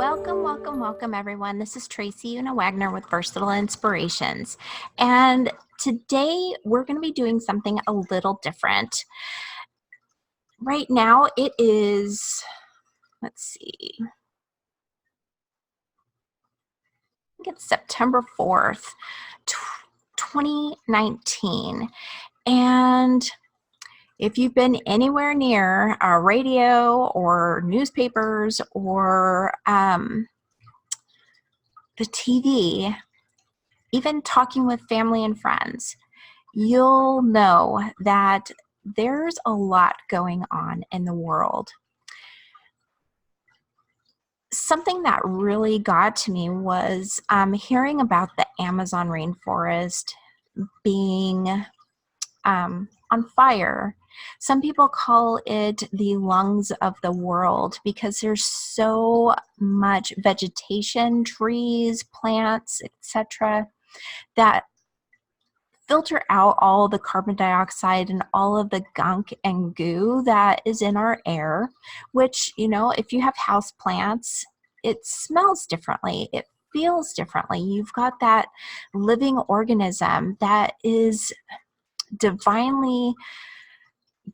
Welcome, everyone. This is Tracy Wagner with Versatile Inspirations. And today we're going to be doing something a little different. Right now it is, let's see, I think it's September 4th, 2019. And if you've been anywhere near a radio or newspapers or the TV, even talking with family and friends, you'll know that there's a lot going on in the world. Something that really got to me was hearing about the Amazon rainforest being on fire. Some people call it the lungs of the world because there's so much vegetation, trees, plants, etc., that filter out all the carbon dioxide and all of the gunk and goo that is in our air, which, you know, if you have house plants, it smells differently. It feels differently. You've got that living organism that is divinely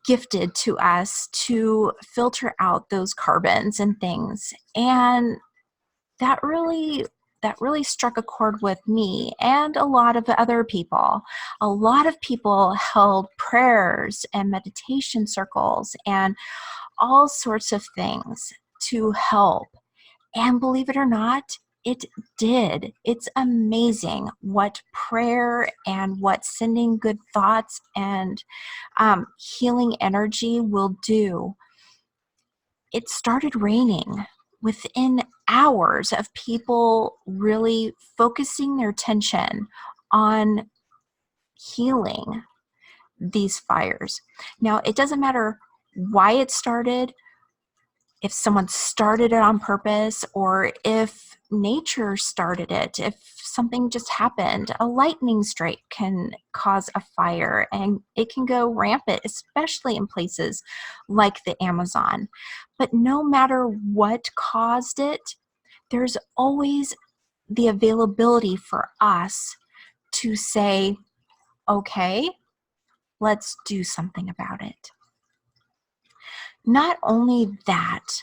gifted to us to filter out those carbons and things. And that really struck a chord with me and a lot of other people. A lot of people held prayers and meditation circles and all sorts of things to help. And believe it or not, it did. It's amazing what prayer and what sending good thoughts and healing energy will do. It started raining within hours of people really focusing their attention on healing these fires. Now, it doesn't matter why it started, if someone started it on purpose, or if nature started it, if something just happened. A lightning strike can cause a fire, and it can go rampant, especially in places like the Amazon. But no matter what caused it, there's always the availability for us to say, okay, let's do something about it. Not only that,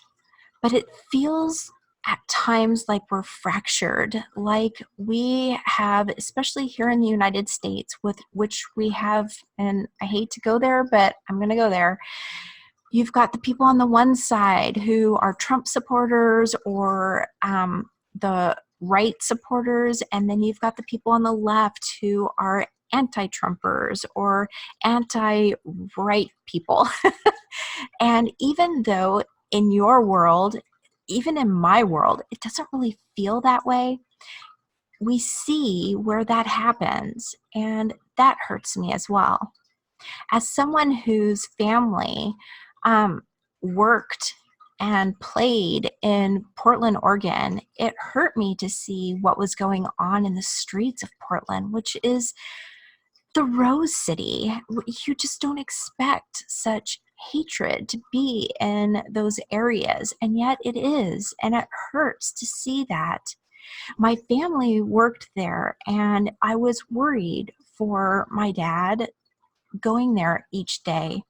but it feels at times like we're fractured, like we have, especially here in the United States, with which we have, and I hate to go there, but I'm going to go there. You've got the people on the one side who are Trump supporters or the right supporters, and then you've got the people on the left who are anti-Trumpers or anti-right people. And even though in your world, even in my world, it doesn't really feel that way, we see where that happens, and that hurts me as well. As someone whose family worked and played in Portland, Oregon, it hurt me to see what was going on in the streets of Portland, which is the Rose City. You just don't expect such hatred to be in those areas, and yet it is, and it hurts to see that. My family worked there, and I was worried for my dad going there each day.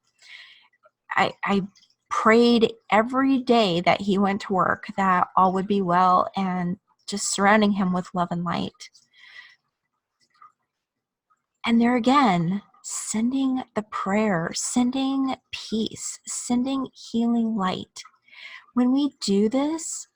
I prayed every day that he went to work that all would be well, and just surrounding him with love and light. And there again, sending the prayer, sending peace, sending healing light. When we do this,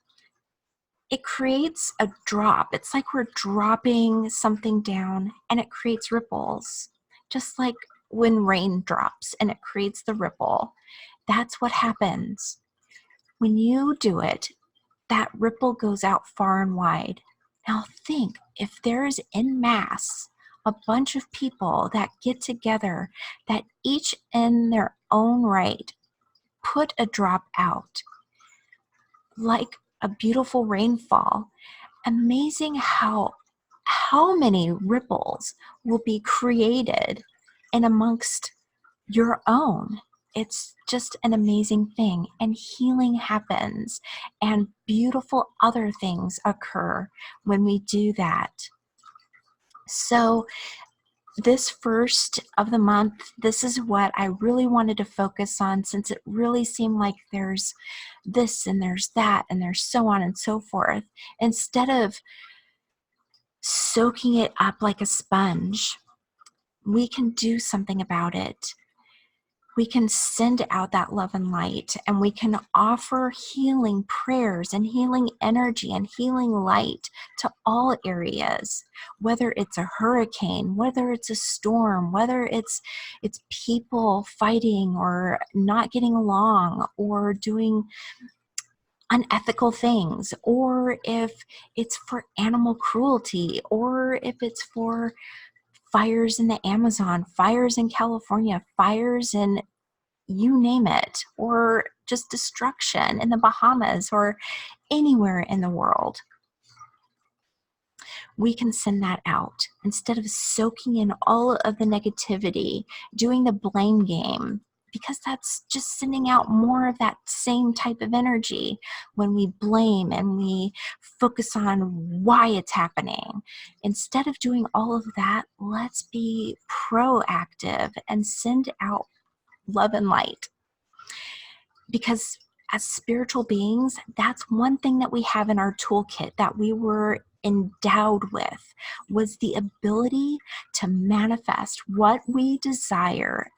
it creates a drop. It's like we're dropping something down, and it creates ripples. Just like when rain drops and it creates the ripple. That's what happens. When you do it, that ripple goes out far and wide. Now think, if there's en masse a bunch of people that get together, that each in their own right put a drop out, like a beautiful rainfall, amazing how many ripples will be created in amongst your own. it's just an amazing thing. And healing happens, and beautiful other things occur when we do that. So this first of the month, this is what I really wanted to focus on, since it really seemed like there's this and there's that and there's so on and so forth. Instead of soaking it up like a sponge, we can do something about it. We can send out that love and light, and we can offer healing prayers and healing energy and healing light to all areas, whether it's a hurricane, whether it's a storm, whether it's people fighting or not getting along or doing unethical things, or if it's for animal cruelty, or if it's for fires in the Amazon, fires in California, fires in you name it, or just destruction in the Bahamas or anywhere in the world. We can send that out instead of soaking in all of the negativity, doing the blame game, because that's just sending out more of that same type of energy when we blame and we focus on why it's happening. Instead of doing all of that, let's be proactive and send out love and light. Because as spiritual beings, that's one thing that we have in our toolkit that we were endowed with, was the ability to manifest what we desire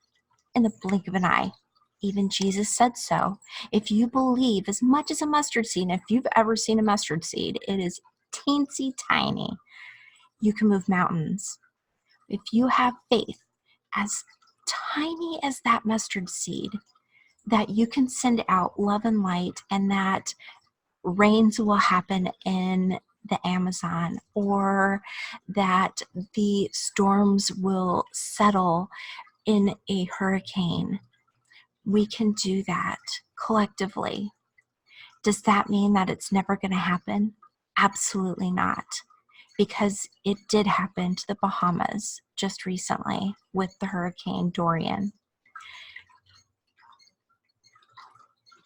in the blink of an eye. Even Jesus said so. If you believe as much as a mustard seed, and if you've ever seen a mustard seed, it is teensy tiny. You can move mountains. If you have faith as tiny as that mustard seed, that you can send out love and light, and that rains will happen in the Amazon, or that the storms will settle in a hurricane. We can do that collectively. Does that mean that it's never going to happen? Absolutely not, because it did happen to the Bahamas just recently with the Hurricane Dorian.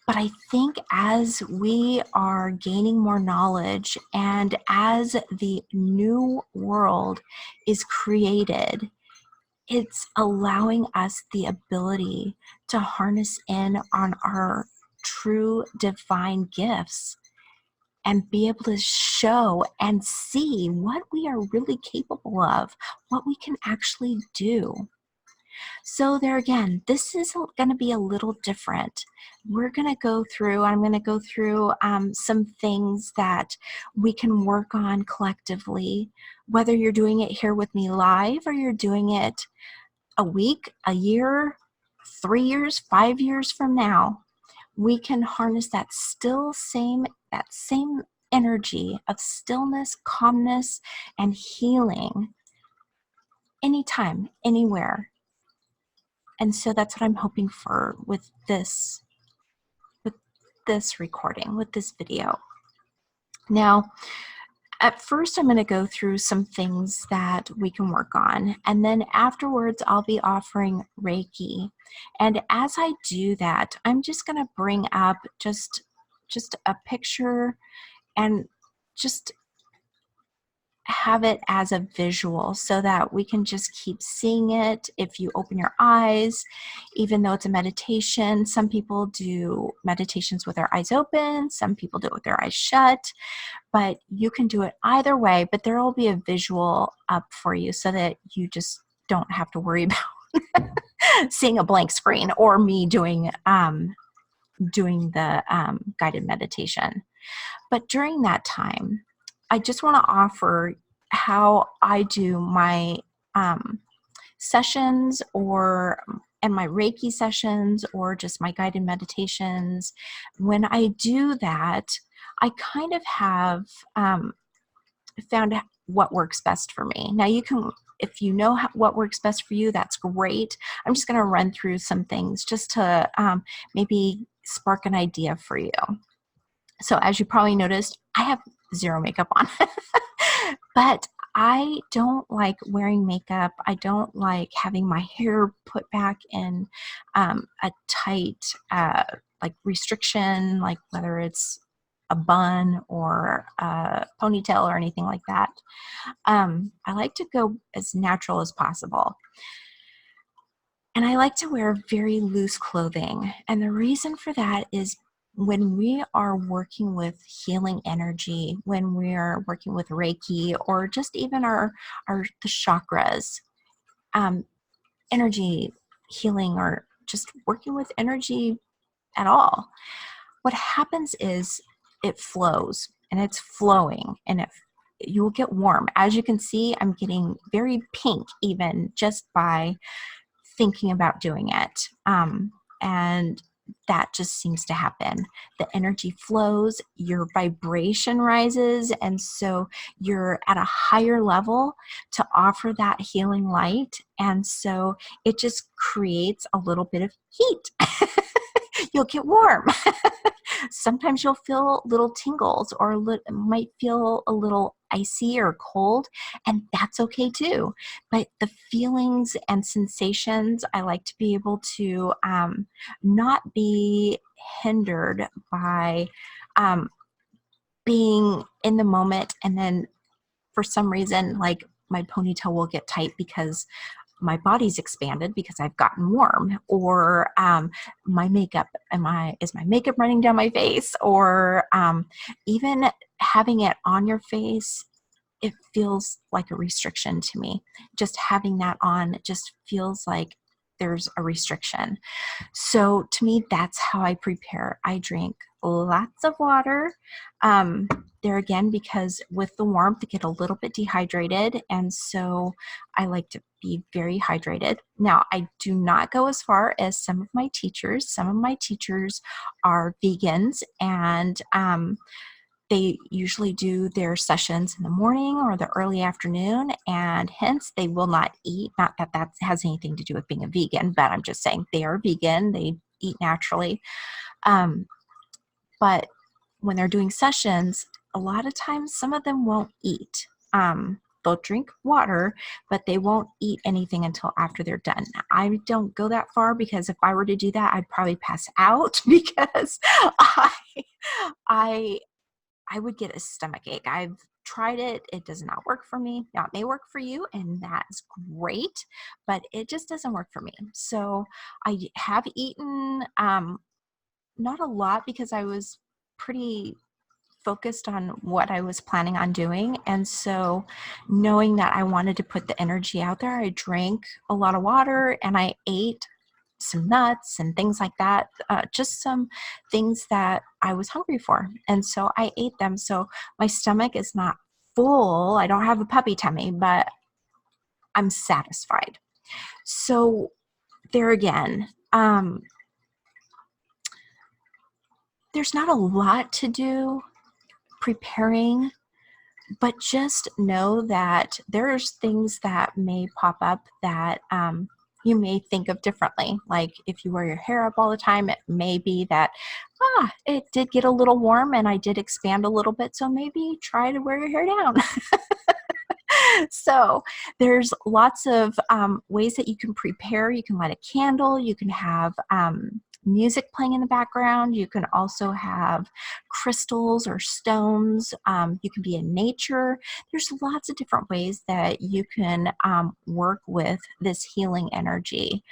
But I think as we are gaining more knowledge, and as the new world is created, it's allowing us the ability to harness in on our true divine gifts and be able to show and see what we are really capable of, what we can actually do. So there again, this is going to be a little different. I'm going to go through some things that we can work on collectively, whether you're doing it here with me live or you're doing it a week, a year, 3 years, 5 years from now. We can harness that same energy of stillness, calmness, and healing anytime, anywhere. And so that's what I'm hoping for with this recording, with this video. Now, at first, I'm going to go through some things that we can work on, and then afterwards, I'll be offering Reiki. And as I do that, I'm just going to bring up just a picture and just have it as a visual so that we can just keep seeing it. If you open your eyes, even though it's a meditation, some people do meditations with their eyes open, some people do it with their eyes shut, but you can do it either way. But there will be a visual up for you so that you just don't have to worry about seeing a blank screen or me doing the guided meditation. But during that time, I just want to offer how I do my sessions and my Reiki sessions, or just my guided meditations. When I do that, I kind of have found what works best for me. Now you can, if you know what works best for you, that's great. I'm just going to run through some things just to maybe spark an idea for you. So as you probably noticed, I have zero makeup on, but I don't like wearing makeup. I don't like having my hair put back in a tight like restriction, like whether it's a bun or a ponytail or anything like that. I like to go as natural as possible. And I like to wear very loose clothing. And the reason for that is when we are working with healing energy, when we are working with Reiki, or just even the chakras, um, energy healing, or just working with energy at all, what happens is it flows, and it's flowing, and you will get warm. As you can see, I'm getting very pink even just by thinking about doing it. And that just seems to happen. The energy flows, your vibration rises, and so you're at a higher level to offer that healing light. And so it just creates a little bit of heat. You'll get warm. Sometimes you'll feel little tingles, or might feel a little icy or cold, and that's okay too. But the feelings and sensations, I like to be able to not be hindered by being in the moment, and then for some reason, like my ponytail will get tight because my body's expanded because I've gotten warm, or my makeup, is my makeup running down my face, or even having it on your face, it feels like a restriction to me. Just having that on just feels like there's a restriction. So to me, that's how I prepare. I drink lots of water. There again, because with the warmth, I get a little bit dehydrated. And so I like to be very hydrated. Now, I do not go as far as some of my teachers. Some of my teachers are vegans, and they usually do their sessions in the morning or the early afternoon, and hence they will not eat. Not that that has anything to do with being a vegan, but I'm just saying they are vegan. They eat naturally. But when they're doing sessions, a lot of times some of them won't eat. They'll drink water, but they won't eat anything until after they're done. I don't go that far, because if I were to do that, I'd probably pass out because I would get a stomach ache. I've tried it. It does not work for me. Now, it may work for you, and that's great, but it just doesn't work for me. So I have eaten, not a lot, because I was pretty focused on what I was planning on doing. And so knowing that I wanted to put the energy out there, I drank a lot of water, and I ate some nuts and things like that, just some things that I was hungry for. And so I ate them. So my stomach is not full. I don't have a puppy tummy, but I'm satisfied. So there again, there's not a lot to do preparing, but just know that there's things that may pop up that you may think of differently. Like if you wear your hair up all the time, it may be that, it did get a little warm and I did expand a little bit, so maybe try to wear your hair down. So there's lots of ways that you can prepare. You can light a candle. You can have music playing in the background. You can also have crystals or stones. You can be in nature. There's lots of different ways that you can work with this healing energy,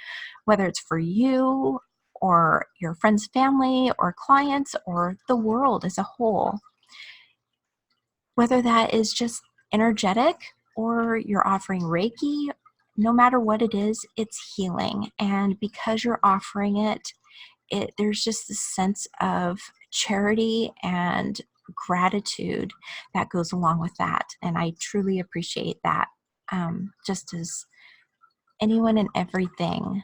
whether it's for you or your friends, family, or clients, or the world as a whole. Whether that is just energetic or you're offering Reiki, no matter what it is, it's healing. And because you're offering it, there's just this sense of charity and gratitude that goes along with that. And I truly appreciate that. Just as anyone and everything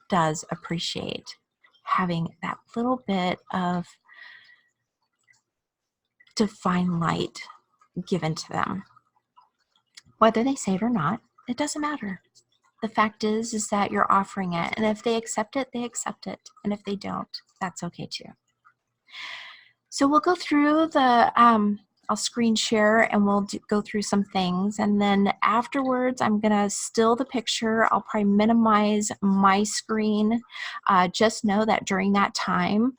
does appreciate having that little bit of divine light given to them. Whether they say it or not, it doesn't matter. The fact is that you're offering it. And if they accept it, they accept it. And if they don't, that's okay too. So we'll go through the I'll screen share and we'll go through some things. And then afterwards, I'm gonna still the picture. I'll probably minimize my screen. Just know that during that time,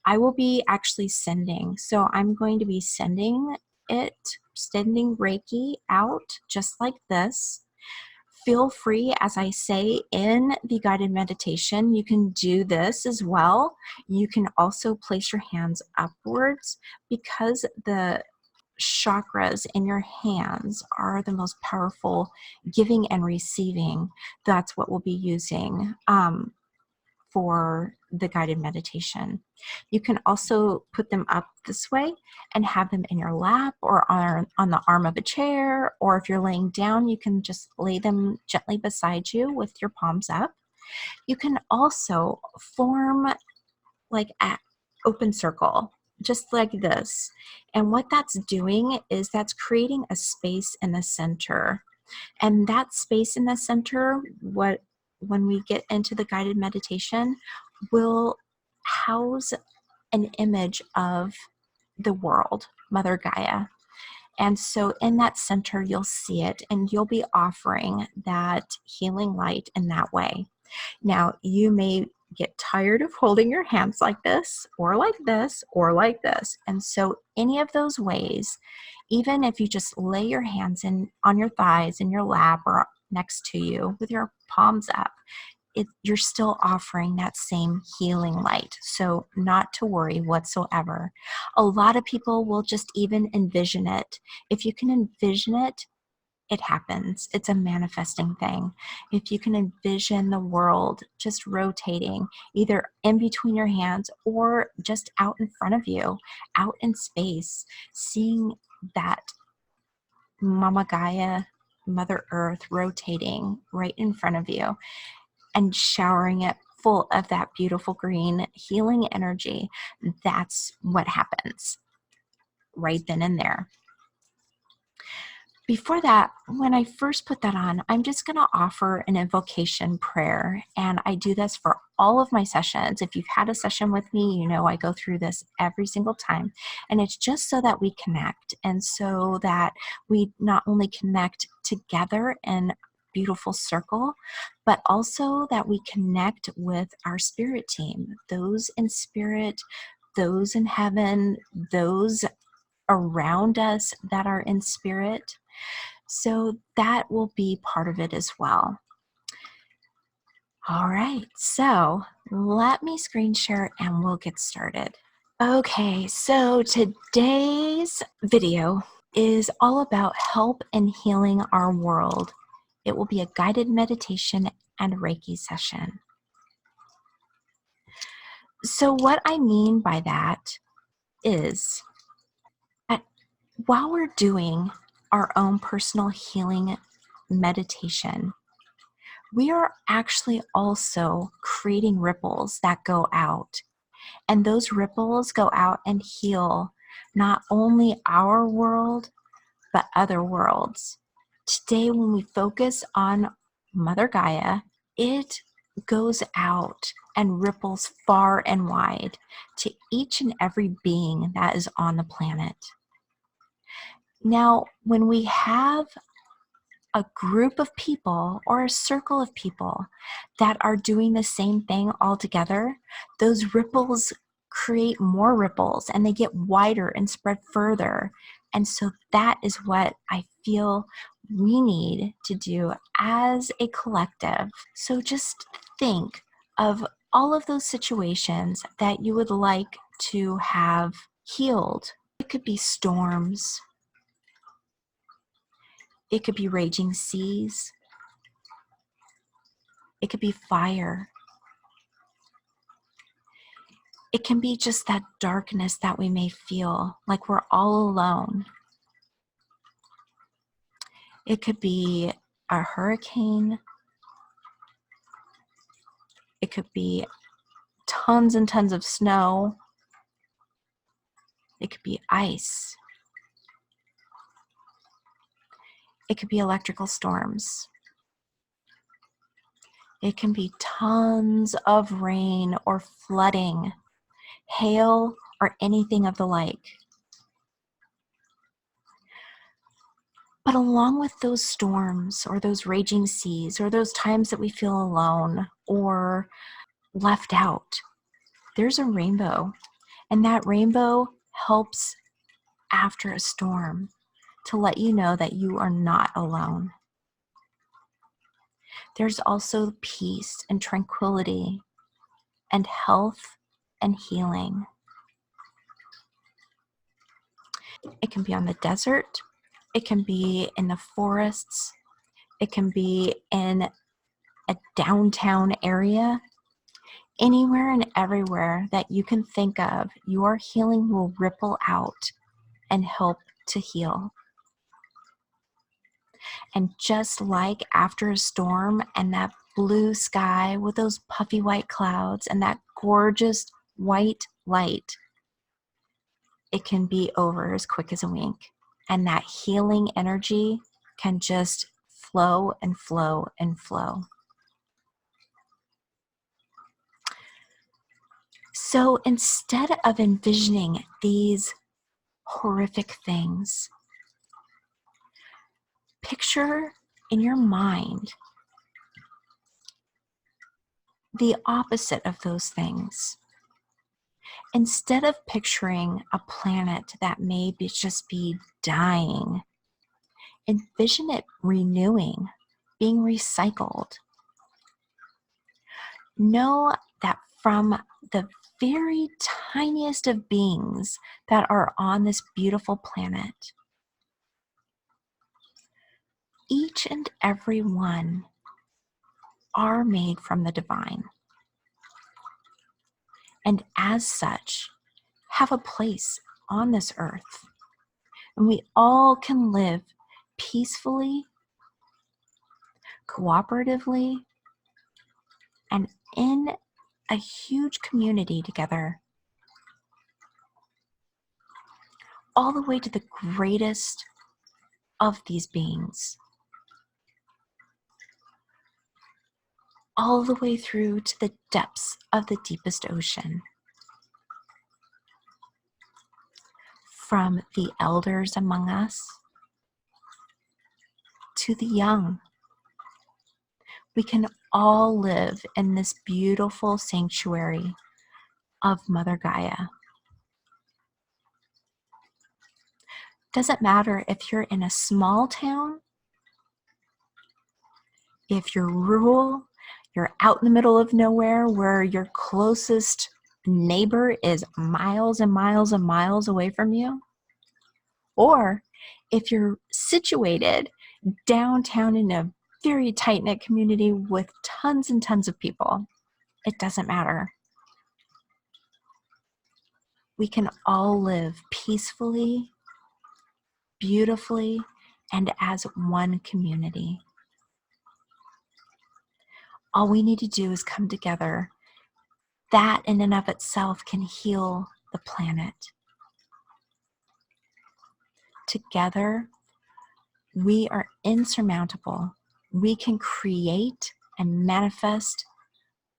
I will be actually sending. So I'm going to be sending Reiki out just like this. Feel free, as I say in the guided meditation, you can do this as well. You can also place your hands upwards because the chakras in your hands are the most powerful giving and receiving. That's what we'll be using for the guided meditation. You can also put them up this way and have them in your lap or on the arm of a chair, or if you're laying down, you can just lay them gently beside you with your palms up. You can also form like an open circle, just like this. And what that's doing is that's creating a space in the center. And that space in the center, when we get into the guided meditation, will house an image of the world, Mother Gaia. And so in that center, you'll see it and you'll be offering that healing light in that way. Now, you may get tired of holding your hands like this, or like this, or like this. And so any of those ways, even if you just lay your hands on your thighs in your lap or next to you with your palms up, you're still offering that same healing light. So not to worry whatsoever. A lot of people will just even envision it. If you can envision it, it happens. It's a manifesting thing. If you can envision the world just rotating either in between your hands or just out in front of you, out in space, seeing that Mama Gaia, Mother Earth rotating right in front of you and showering it full of that beautiful green healing energy, that's what happens right then and there. Before that, when I first put that on, I'm just going to offer an invocation prayer. And I do this for all of my sessions. If you've had a session with me, you know I go through this every single time. And it's just so that we connect and so that we not only connect together in beautiful circle, but also that we connect with our spirit team, those in spirit, those in heaven, those around us that are in spirit. So that will be part of it as well. All right, so let me screen share and we'll get started. Okay, so today's video is all about help in healing our world. It will be a guided meditation and Reiki session. So what I mean by that is that while we're doing our own personal healing meditation, we are actually also creating ripples that go out. And those ripples go out and heal not only our world, but other worlds. Today, when we focus on Mother Gaia, it goes out and ripples far and wide to each and every being that is on the planet. Now, when we have a group of people or a circle of people that are doing the same thing all together, those ripples create more ripples and they get wider and spread further. And so that is what I feel we need to do as a collective. So just think of all of those situations that you would like to have healed. It could be storms. It could be raging seas. It could be fire. It can be just that darkness that we may feel like we're all alone. It could be a hurricane. It could be tons and tons of snow. It could be ice. It could be electrical storms. It can be tons of rain or flooding, hail, or anything of the like. But along with those storms or those raging seas or those times that we feel alone or left out, there's a rainbow. And that rainbow helps after a storm to let you know that you are not alone. There's also peace and tranquility and health and healing. It can be on the desert. It can be in the forests. It can be in a downtown area. Anywhere and everywhere that you can think of, your healing will ripple out and help to heal. And just like after a storm and that blue sky with those puffy white clouds and that gorgeous white light, it can be over as quick as a wink. And that healing energy can just flow and flow and flow. So instead of envisioning these horrific things, picture in your mind the opposite of those things. Instead of picturing a planet that may just be dying, envision it renewing, being recycled. Know that from the very tiniest of beings that are on this beautiful planet, each and every one are made from the divine. And as such, have a place on this earth. And we all can live peacefully, cooperatively, and in a huge community together, all the way to the greatest of these beings, all the way through to the depths of the deepest ocean. From the elders among us to the young, we can all live in this beautiful sanctuary of Mother Gaia. Doesn't matter if you're in a small town, if you're rural, you're out in the middle of nowhere where your closest neighbor is miles and miles and miles away from you, or if you're situated downtown in a very tight-knit community with tons and tons of people, it doesn't matter. We can all live peacefully, beautifully, and as one community. All we need to do is come together. That in and of itself can heal the planet. Together, we are insurmountable. We can create and manifest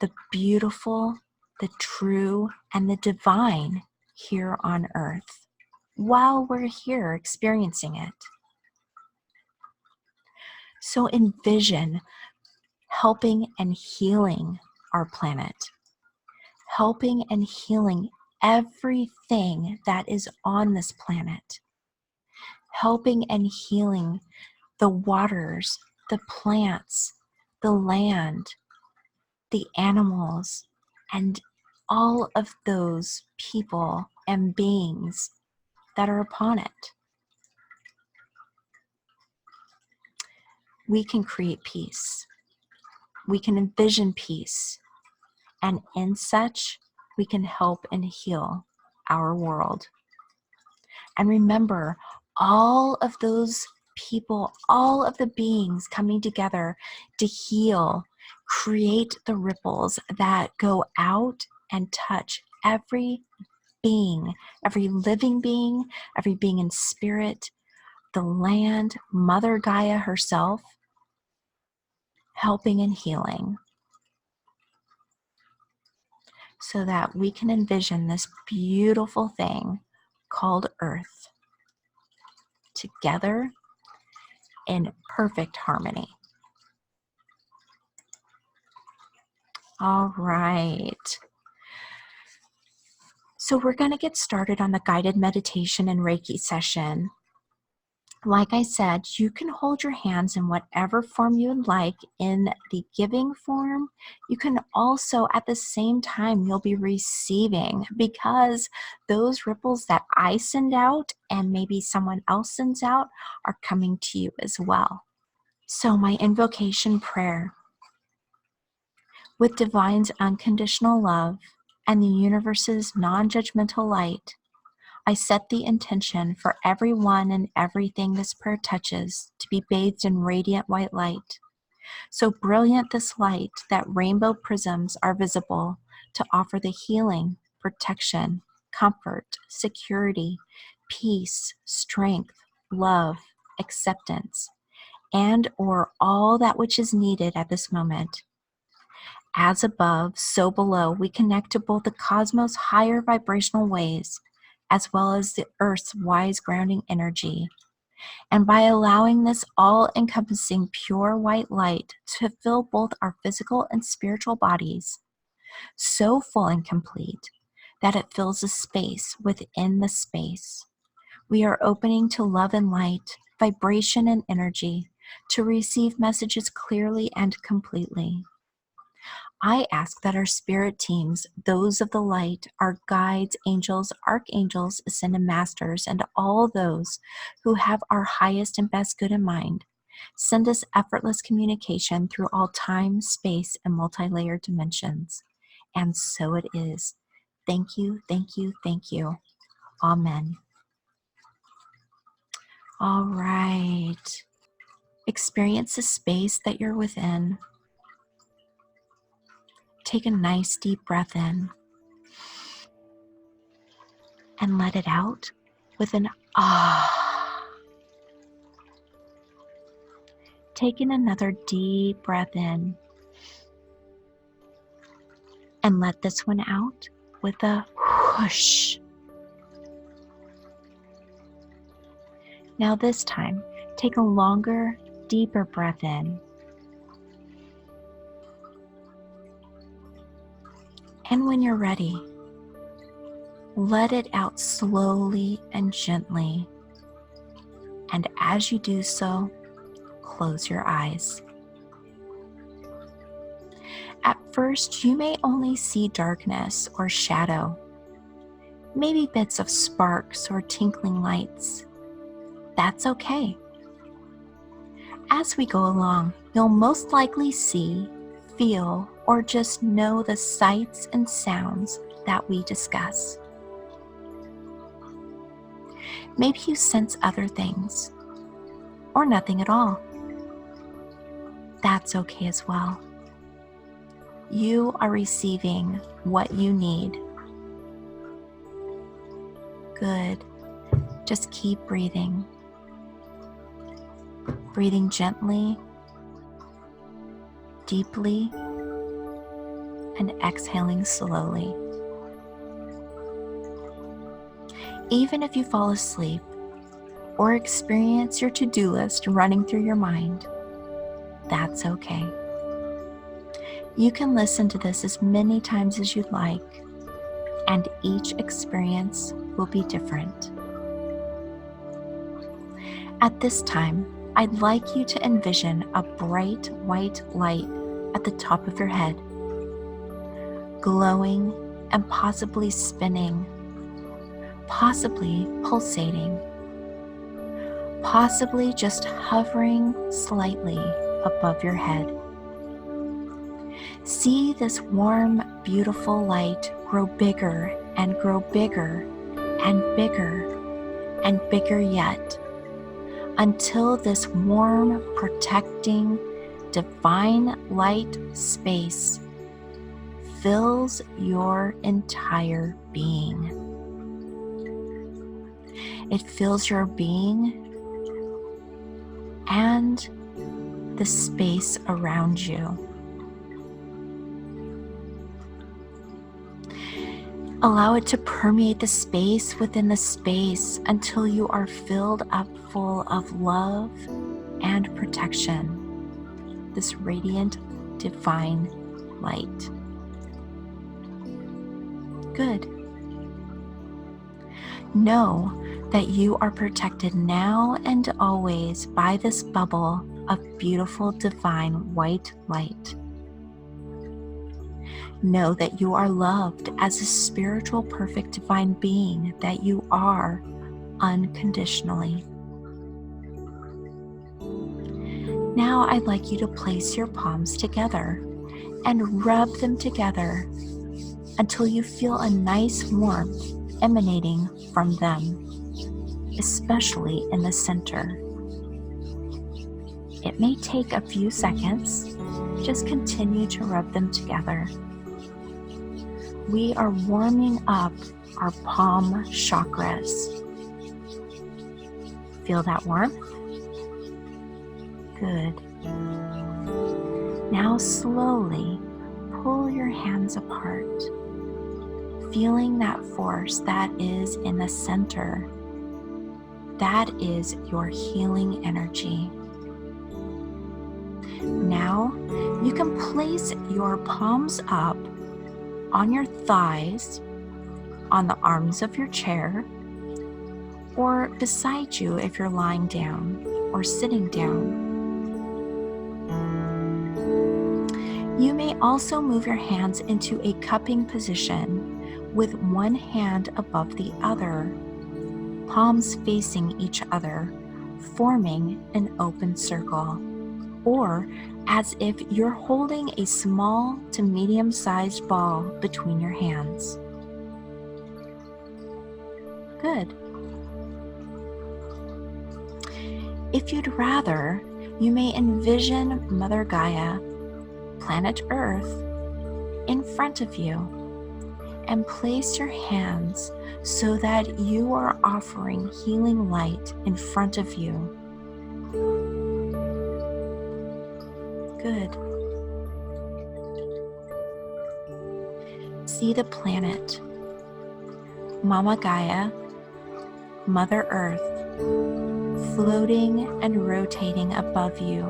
the beautiful, the true, and the divine here on Earth while we're here experiencing it. So envision helping and healing our planet, helping and healing everything that is on this planet, helping and healing the waters, the plants, the land, the animals, and all of those people and beings that are upon it. We can create peace. We can envision peace. And in such, we can help and heal our world. And remember, all of those people, all of the beings coming together to heal, create the ripples that go out and touch every being, every living being, every being in spirit, the land, Mother Gaia herself, helping and healing, so that we can envision this beautiful thing called Earth together in perfect harmony. All right. So we're going to get started on the guided meditation and Reiki session. Like I said, you can hold your hands in whatever form you would like in the giving form. You can also, at the same time, you'll be receiving, because those ripples that I send out and maybe someone else sends out are coming to you as well. So my invocation prayer: with divine's unconditional love and the universe's non-judgmental light, I set the intention for everyone and everything this prayer touches to be bathed in radiant white light. So brilliant this light that rainbow prisms are visible to offer the healing, protection, comfort, security, peace, strength, love, acceptance, and or all that which is needed at this moment. As above, so below, we connect to both the cosmos' higher vibrational ways as well as the Earth's wise grounding energy. And by allowing this all-encompassing pure white light to fill both our physical and spiritual bodies, so full and complete that it fills a space within the space, we are opening to love and light, vibration and energy, to receive messages clearly and completely. I ask that our spirit teams, those of the light, our guides, angels, archangels, ascended masters, and all those who have our highest and best good in mind, send us effortless communication through all time, space, and multi-layered dimensions. And so it is. Thank you, thank you, thank you. Amen. All right. Experience the space that you're within. Take a nice deep breath in and let it out with an ah. Taking another deep breath in and let this one out with a whoosh. Now this time, take a longer, deeper breath in. And when you're ready, let it out slowly and gently. And as you do so, close your eyes. At first, you may only see darkness or shadow, maybe bits of sparks or tinkling lights. That's okay. As we go along, you'll most likely see, feel, or just know the sights and sounds that we discuss. Maybe you sense other things, or nothing at all. That's okay as well. You are receiving what you need. Good. Just keep breathing. Breathing gently, deeply, and exhaling slowly. Even if you fall asleep or experience your to-do list running through your mind, that's okay. You can listen to this as many times as you'd like, and each experience will be different. At this time, I'd like you to envision a bright white light at the top of your head, glowing and possibly spinning, possibly pulsating, possibly just hovering slightly above your head. See this warm, beautiful light grow bigger and grow bigger and bigger and bigger yet, until this warm, protecting, divine light space fills your entire being. It fills your being and the space around you. Allow it to permeate the space within the space until you are filled up full of love, and protection, this radiant, divine light. Good. Know that you are protected now and always by this bubble of beautiful, divine white light. Know that you are loved as a spiritual, perfect, divine being that you are unconditionally. Now I'd like you to place your palms together and rub them together until you feel a nice warmth emanating from them, especially in the center. It may take a few seconds. Just continue to rub them together. We are warming up our palm chakras. Feel that warmth? Good. Now slowly pull your hands apart, feeling that force that is in the center. That is your healing energy. Now you can place your palms up on your thighs, on the arms of your chair, or beside you if you're lying down or sitting down. You may also move your hands into a cupping position with one hand above the other, palms facing each other, forming an open circle, or as if you're holding a small to medium-sized ball between your hands. Good. If you'd rather, you may envision Mother Gaia, planet Earth, in front of you, and place your hands so that you are offering healing light in front of you. Good. See the planet, Mama Gaia, Mother Earth, floating and rotating above you,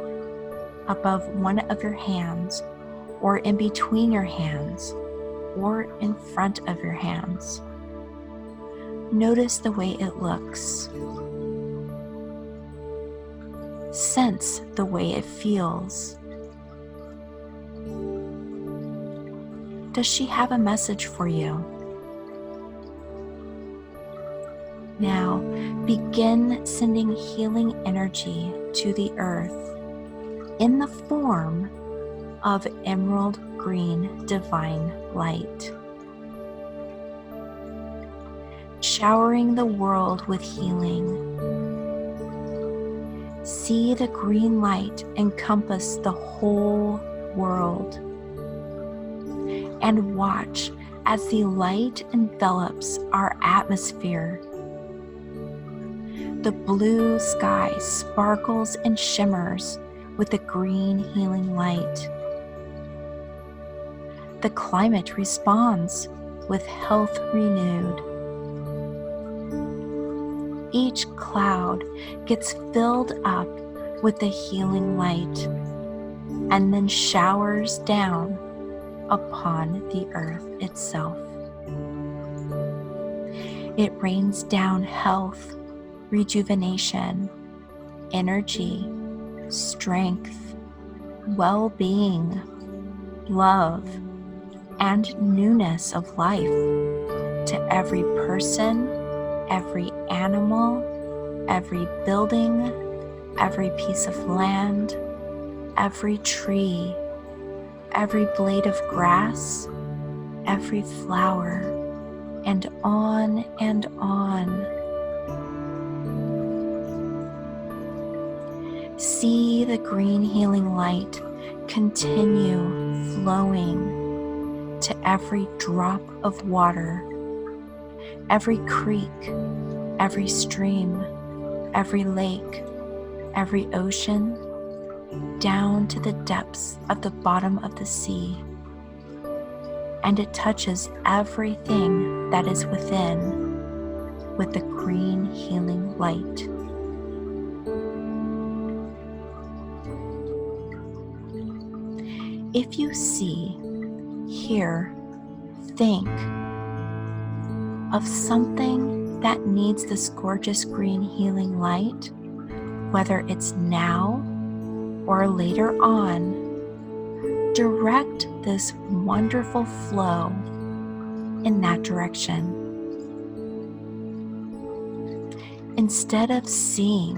above one of your hands, or in between your hands, or in front of your hands. Notice the way it looks. Sense the way it feels. Does she have a message for you? Now, begin sending healing energy to the earth in the form of emerald green divine light, showering the world with healing. See the green light encompass the whole world, and watch as the light envelops our atmosphere. The blue sky sparkles and shimmers with the green healing light. The climate responds with health renewed. Each cloud gets filled up with the healing light and then showers down upon the earth itself. It rains down health, rejuvenation, energy, strength, well-being, love, and newness of life to every person, every animal, every building, every piece of land, every tree, every blade of grass, every flower, and on and on. See the green healing light continue flowing to every drop of water, every creek, every stream, every lake, every ocean, down to the depths of the bottom of the sea. And it touches everything that is within with the green healing light. If you see, hear, think of something that needs this gorgeous green healing light, whether it's now or later on, direct this wonderful flow in that direction. Instead of seeing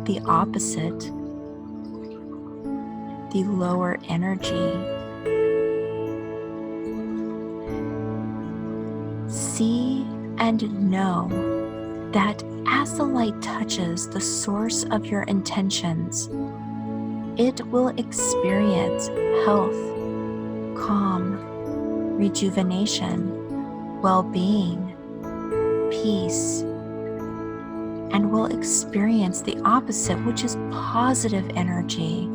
the opposite, the lower energy, see and know that as the light touches the source of your intentions, it will experience health, calm, rejuvenation, well-being, peace, and will experience the opposite, which is positive energy,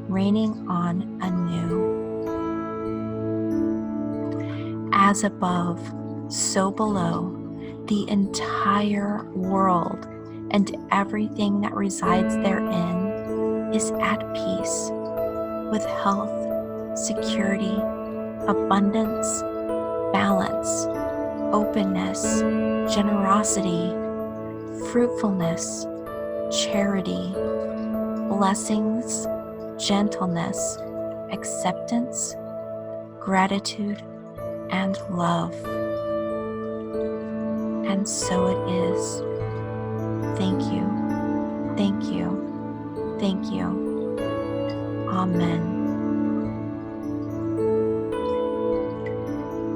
raining on anew. As above, so below, the entire world and everything that resides therein is at peace with health, security, abundance, balance, openness, generosity, fruitfulness, charity, blessings, gentleness, acceptance, gratitude, and love. And so it is. Thank you, thank you, thank you. Amen.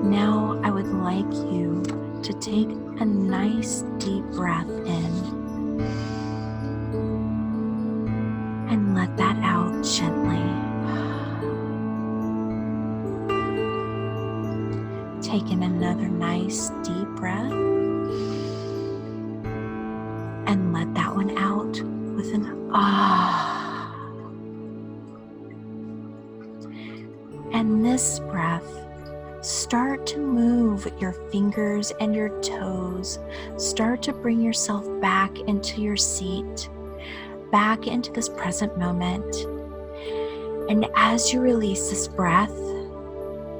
Now I would like you to take a nice deep breath in and let that out gently. Take in another nice deep breath and let that one out with an ah. And this breath, start to move your fingers and your toes. Start to bring yourself back into your seat, back into this present moment. And as you release this breath,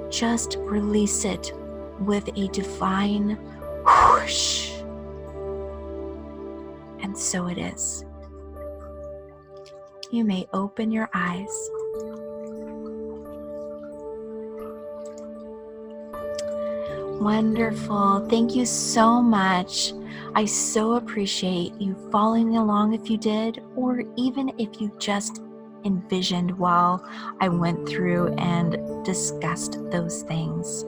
just release it with a divine whoosh. And so it is. You may open your eyes. Wonderful. Thank you so much. I so appreciate you following along if you did, or even if you just envisioned while I went through and discussed those things.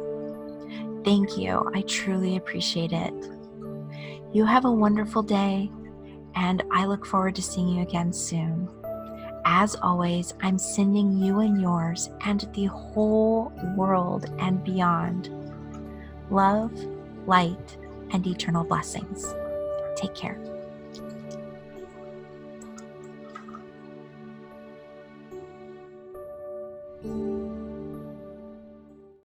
Thank you. I truly appreciate it. You have a wonderful day, and I look forward to seeing you again soon. As always, I'm sending you and yours and the whole world and beyond love, light, and eternal blessings. Take care.